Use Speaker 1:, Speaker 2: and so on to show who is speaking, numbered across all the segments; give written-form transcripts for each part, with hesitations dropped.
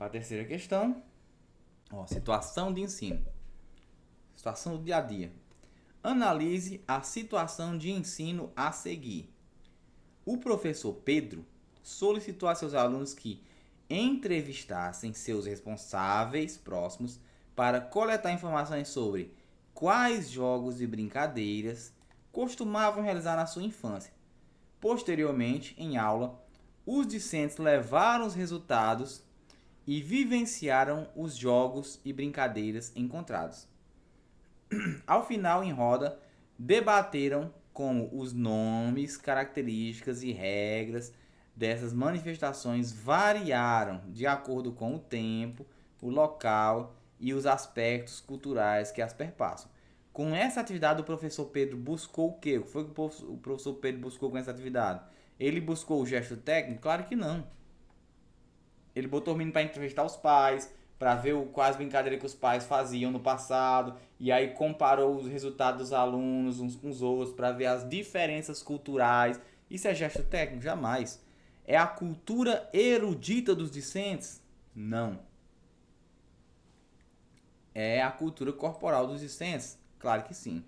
Speaker 1: para a terceira questão. Ó, situação de ensino. Situação do dia a dia. Analise a situação de ensino a seguir. O professor Pedro solicitou a seus alunos que entrevistassem seus responsáveis próximos para coletar informações sobre quais jogos e brincadeiras costumavam realizar na sua infância. Posteriormente, em aula, os discentes levaram os resultados e vivenciaram os jogos e brincadeiras encontrados. Ao final, em roda, debateram como os nomes, características e regras dessas manifestações variaram de acordo com o tempo, o local e os aspectos culturais que as perpassam. Com essa atividade, o professor Pedro buscou o quê? O que foi que o professor Pedro buscou com essa atividade? Ele buscou o gesto técnico? Claro que não. Ele botou o menino para entrevistar os pais, para ver quais brincadeiras que os pais faziam no passado, e aí comparou os resultados dos alunos uns com os outros, para ver as diferenças culturais. Isso é gesto técnico? Jamais. É a cultura erudita dos discentes? Não. É a cultura corporal dos discentes? Claro que sim.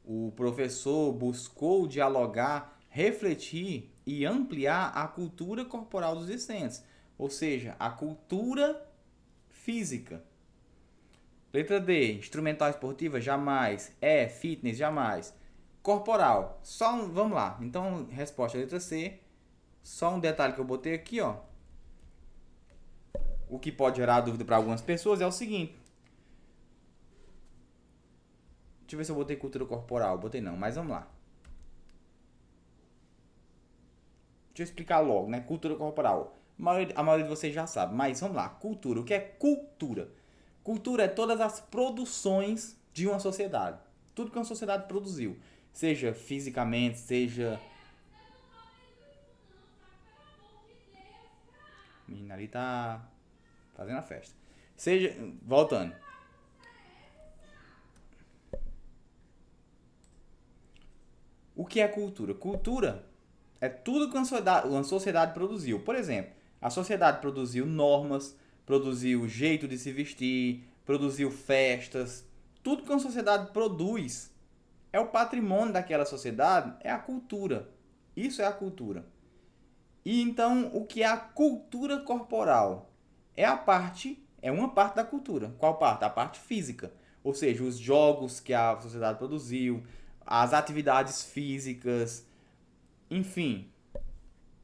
Speaker 1: O professor buscou dialogar, refletir e ampliar a cultura corporal dos discentes, ou seja, a cultura física. Letra D, instrumental esportiva? Jamais. E, fitness? Jamais. Corporal? Vamos lá. Então, resposta letra C. Só um detalhe que eu botei aqui, ó. O que pode gerar dúvida para algumas pessoas é o seguinte. Deixa eu ver se eu botei cultura corporal. Botei não, mas vamos lá. Deixa eu explicar logo, né? Cultura corporal. A maioria de vocês já sabe, mas vamos lá. Cultura. O que é cultura? Cultura é todas as produções de uma sociedade. Tudo que uma sociedade produziu. Seja fisicamente, seja... A menina ali tá fazendo a festa. Seja... Voltando. O que é cultura? Cultura é tudo que uma sociedade produziu. Por exemplo, a sociedade produziu normas, produziu jeito de se vestir, produziu festas. Tudo que uma sociedade produz é o patrimônio daquela sociedade, é a cultura. Isso é a cultura. E então, o que é a cultura corporal? É uma parte da cultura. Qual parte? A parte física. Ou seja, os jogos que a sociedade produziu, as atividades físicas, enfim,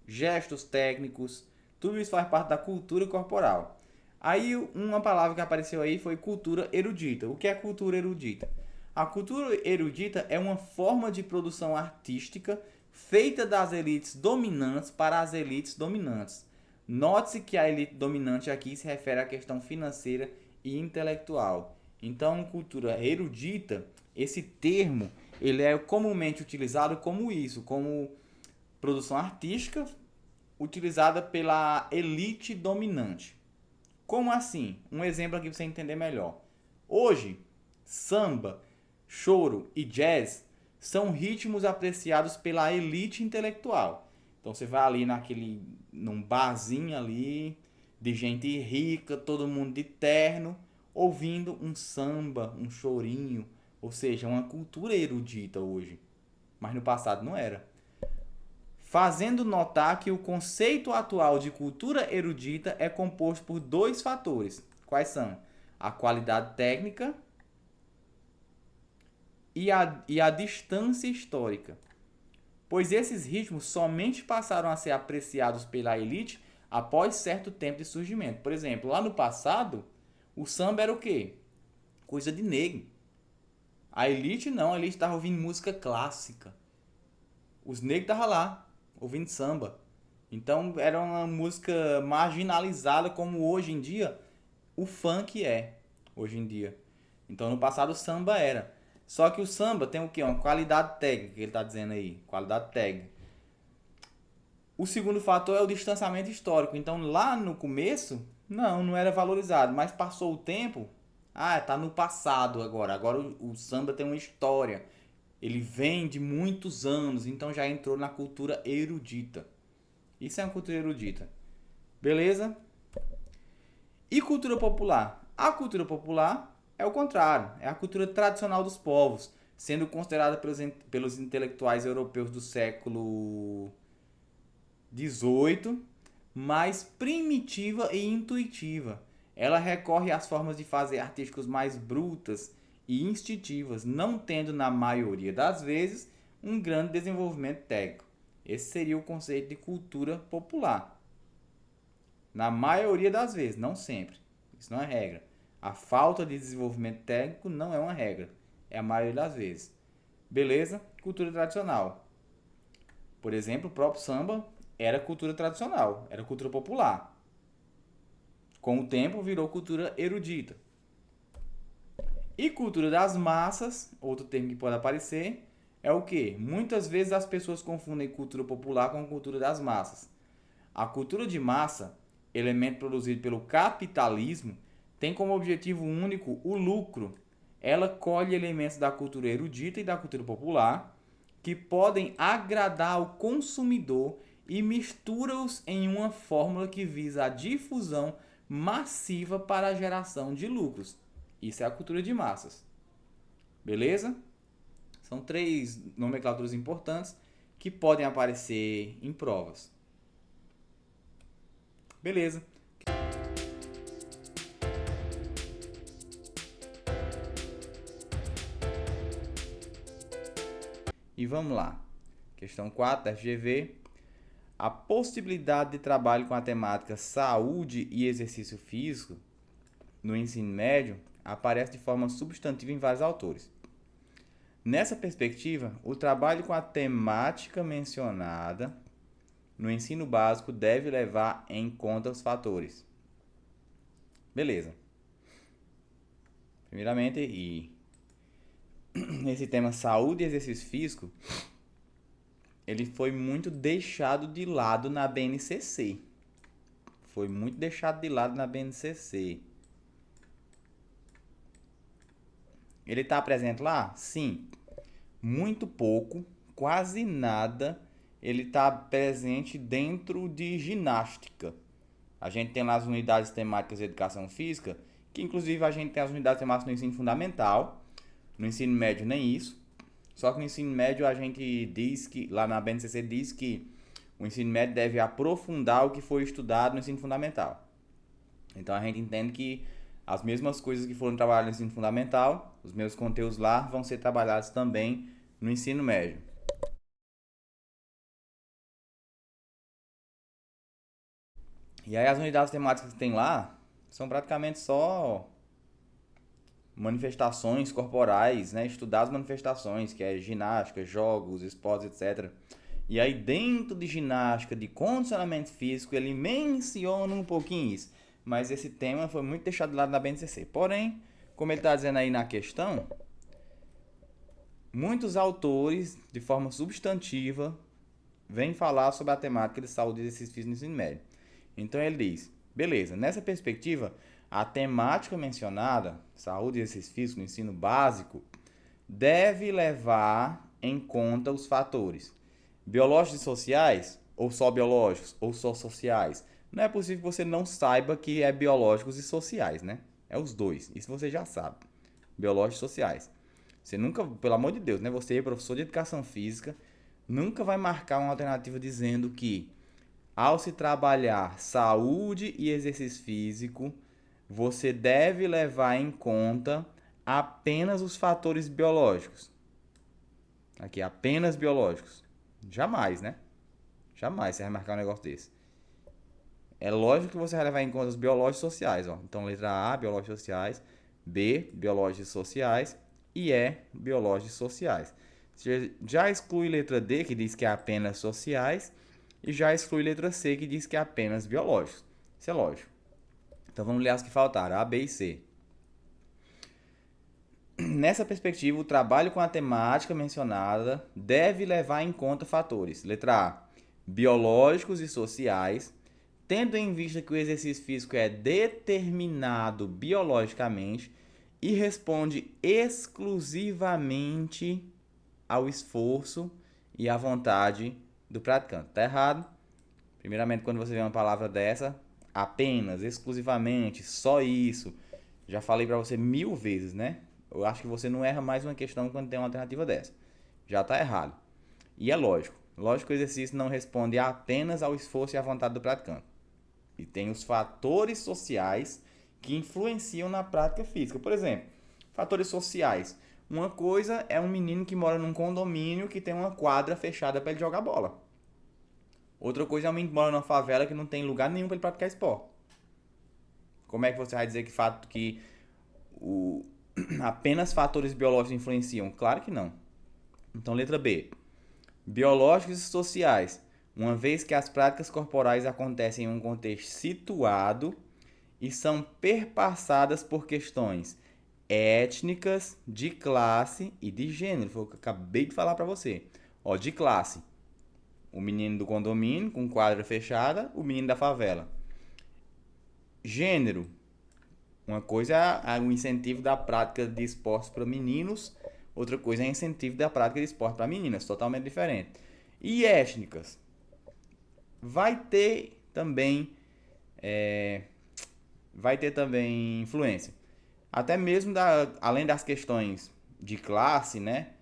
Speaker 1: gestos técnicos, tudo isso faz parte da cultura corporal. Aí uma palavra que apareceu aí foi cultura erudita. O que é cultura erudita? A cultura erudita é uma forma de produção artística feita das elites dominantes para as elites dominantes. Note-se que a elite dominante aqui se refere à questão financeira e intelectual. Então, cultura erudita, esse termo, ele é comumente utilizado como isso, como produção artística utilizada pela elite dominante. Como assim? Um exemplo aqui para você entender melhor. Hoje, samba, choro e jazz são ritmos apreciados pela elite intelectual. Então você vai ali num barzinho ali, de gente rica, todo mundo de terno, ouvindo um samba, um chorinho, ou seja, uma cultura erudita hoje. Mas no passado não era. Fazendo notar que o conceito atual de cultura erudita é composto por dois fatores. Quais são? A qualidade técnica e a distância histórica. Pois esses ritmos somente passaram a ser apreciados pela elite após certo tempo de surgimento. Por exemplo, lá no passado, o samba era o quê? Coisa de negro. A elite não, a elite estava ouvindo música clássica. Os negros estavam lá, ouvindo samba. Então era uma música marginalizada como hoje em dia o funk é, hoje em dia. Então no passado o samba era. Só que o samba tem o quê? Uma qualidade técnica, que ele está dizendo aí. Qualidade técnica. O segundo fator é o distanciamento histórico. Então lá no começo, não era valorizado. Mas passou o tempo, tá no passado agora. Agora o samba tem uma história. Ele vem de muitos anos, então já entrou na cultura erudita. Isso é uma cultura erudita. Beleza? E cultura popular? A cultura popular é o contrário, é a cultura tradicional dos povos, sendo considerada pelos intelectuais europeus do século XVIII mais primitiva e intuitiva. Ela recorre às formas de fazer artísticos mais brutas e instintivas, não tendo, na maioria das vezes, um grande desenvolvimento técnico. Esse seria o conceito de cultura popular. Na maioria das vezes, não sempre. Isso não é regra. A falta de desenvolvimento técnico não é uma regra. É a maioria das vezes. Beleza? Cultura tradicional. Por exemplo, o próprio samba era cultura tradicional, era cultura popular. Com o tempo virou cultura erudita. E cultura das massas, outro termo que pode aparecer, é o que? Muitas vezes as pessoas confundem cultura popular com cultura das massas. A cultura de massa, elemento produzido pelo capitalismo, tem como objetivo único o lucro. Ela colhe elementos da cultura erudita e da cultura popular que podem agradar ao consumidor e mistura-os em uma fórmula que visa a difusão massiva para a geração de lucros. Isso é a cultura de massas. Beleza? São 3 nomenclaturas importantes que podem aparecer em provas. Beleza. E vamos lá. Questão 4 da FGV. A possibilidade de trabalho com a temática saúde e exercício físico no ensino médio aparece de forma substantiva em vários autores. Nessa perspectiva, o trabalho com a temática mencionada no ensino básico deve levar em conta os fatores. Beleza. Primeiramente, esse tema saúde e exercício físico, ele foi muito deixado de lado na BNCC. Foi muito deixado de lado na BNCC. Ele está presente lá? Sim. Muito pouco, quase nada. Ele está presente dentro de ginástica. A gente tem lá as unidades temáticas de educação física, que inclusive a gente tem as unidades temáticas no ensino fundamental. No ensino médio nem isso. Só que no ensino médio a gente diz que, lá na BNCC diz que o ensino médio deve aprofundar o que foi estudado no ensino fundamental. Então a gente entende que as mesmas coisas que foram trabalhadas no ensino fundamental, os mesmos conteúdos lá vão ser trabalhados também no ensino médio. E aí as unidades temáticas que tem lá são praticamente só manifestações corporais, né? Estudar as manifestações, que é ginástica, jogos, esportes, etc. E aí dentro de ginástica, de condicionamento físico, ele menciona um pouquinho isso. Mas esse tema foi muito deixado de lado na BNCC. Porém, como ele está dizendo aí na questão, muitos autores, de forma substantiva, vêm falar sobre a temática de saúde e exercício físico no ensino médio. Então ele diz, beleza, nessa perspectiva, a temática mencionada, saúde e exercício físico no ensino básico, deve levar em conta os fatores biológicos e sociais, ou só biológicos, ou só sociais. Não é possível que você não saiba que é biológicos e sociais, né? É os dois, isso você já sabe. Biológicos e sociais. Você nunca, pelo amor de Deus, né? Você é professor de educação física, nunca vai marcar uma alternativa dizendo que ao se trabalhar saúde e exercício físico, você deve levar em conta apenas os fatores biológicos. Aqui, apenas biológicos. Jamais, né? Jamais você vai marcar um negócio desse. É lógico que você vai levar em conta os biológicos sociais, ó. Então, letra A, biológicos sociais. B, biológicos sociais. E E, biológicos sociais. Você já exclui letra D, que diz que é apenas sociais. E já exclui letra C, que diz que é apenas biológicos. Isso é lógico. Então, vamos ler as que faltaram. A, B e C. Nessa perspectiva, o trabalho com a temática mencionada deve levar em conta fatores. Letra A, biológicos e sociais, tendo em vista que o exercício físico é determinado biologicamente e responde exclusivamente ao esforço e à vontade do praticante. Tá errado? Primeiramente, quando você vê uma palavra dessa, apenas, exclusivamente, só isso. Já falei para você 1000 vezes, né? Eu acho que você não erra mais uma questão quando tem uma alternativa dessa. Já está errado. E é lógico. Lógico que o exercício não responde apenas ao esforço e à vontade do praticante. E tem os fatores sociais que influenciam na prática física. Por exemplo, fatores sociais. Uma coisa é um menino que mora num condomínio que tem uma quadra fechada para ele jogar bola. Outra coisa é um menino que mora numa favela que não tem lugar nenhum para ele praticar esporte. Como é que você vai dizer que apenas fatores biológicos influenciam? Claro que não. Então, letra B. Biológicos e sociais. Uma vez que as práticas corporais acontecem em um contexto situado e são perpassadas por questões étnicas, de classe e de gênero. Foi o que eu acabei de falar para você. Ó, de classe. O menino do condomínio com quadra fechada, o menino da favela. Gênero. Uma coisa é o incentivo da prática de esportes para meninos, outra coisa é o incentivo da prática de esporte para meninas, totalmente diferente. E étnicas. Vai ter também influência. Até mesmo além das questões de classe, né?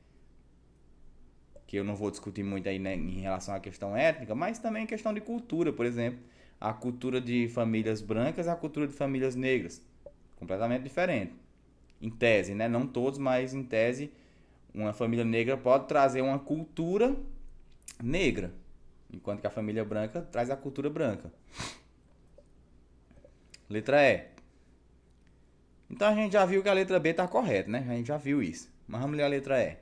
Speaker 1: Que eu não vou discutir muito aí, né, em relação à questão étnica, mas também questão de cultura, por exemplo. A cultura de famílias brancas e a cultura de famílias negras. Completamente diferente. Em tese, né? Não todos, mas em tese, uma família negra pode trazer uma cultura negra, enquanto que a família branca traz a cultura branca. Letra E. Então a gente já viu que a letra B está correta, né? A gente já viu isso. Mas vamos ler a letra E.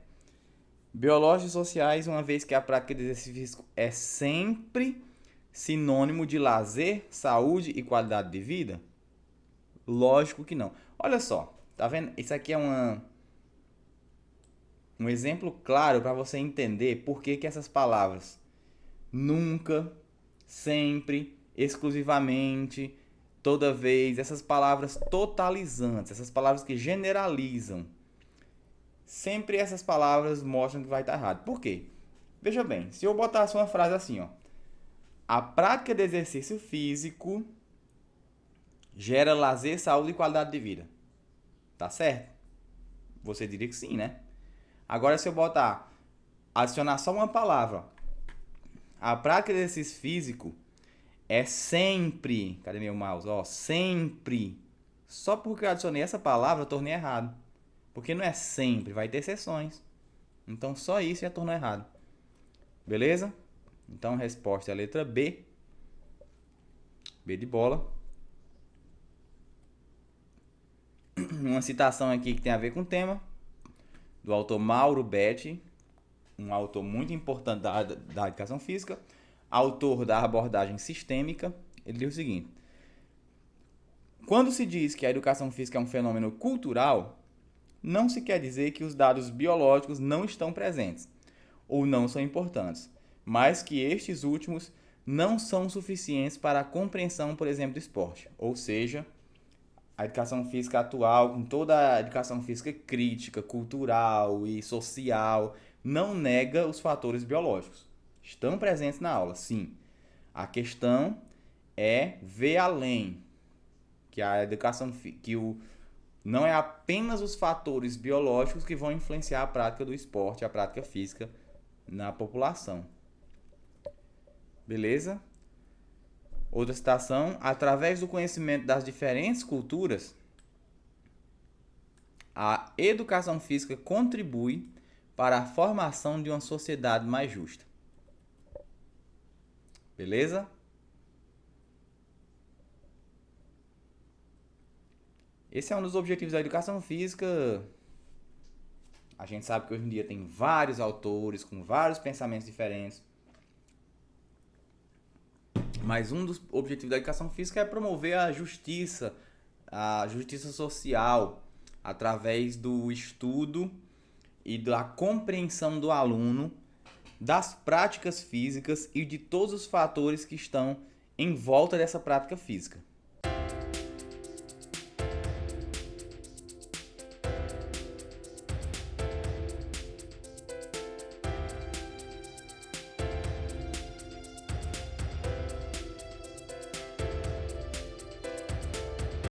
Speaker 1: Biológicos e sociais, uma vez que a prática de exercício físico é sempre sinônimo de lazer, saúde e qualidade de vida? Lógico que não. Olha só, tá vendo? Isso aqui é um exemplo claro para você entender por que essas palavras nunca, sempre, exclusivamente, toda vez, essas palavras totalizantes, essas palavras que generalizam, sempre essas palavras mostram que vai estar errado. Por quê? Veja bem, se eu botasse uma frase assim, ó, a prática de exercício físico gera lazer, saúde e qualidade de vida. Tá certo? Você diria que sim, né? Agora, se eu adicionar só uma palavra, a prática de exercício físico é sempre, cadê meu mouse? Ó, sempre. Só porque eu adicionei essa palavra, eu tornei errado. Porque não é sempre, vai ter exceções. Então, só isso já tornou errado. Beleza? Então, a resposta é a letra B. B de bola. Uma citação aqui que tem a ver com o tema, do autor Mauro Betti, um autor muito importante da educação física, autor da abordagem sistêmica. Ele diz o seguinte: quando se diz que a educação física é um fenômeno cultural, não se quer dizer que os dados biológicos não estão presentes ou não são importantes, mas que estes últimos não são suficientes para a compreensão, por exemplo, do esporte. Ou seja, a educação física atual, com toda a educação física crítica, cultural e social, não nega os fatores biológicos. Estão presentes na aula, sim. A questão é ver além, que a educação não é apenas os fatores biológicos que vão influenciar a prática do esporte, a prática física na população. Beleza? Outra citação: através do conhecimento das diferentes culturas, a educação física contribui para a formação de uma sociedade mais justa. Beleza? Esse é um dos objetivos da educação física. A gente sabe que hoje em dia tem vários autores com vários pensamentos diferentes. Mas um dos objetivos da educação física é promover a justiça social, através do estudo e da compreensão do aluno das práticas físicas e de todos os fatores que estão em volta dessa prática física.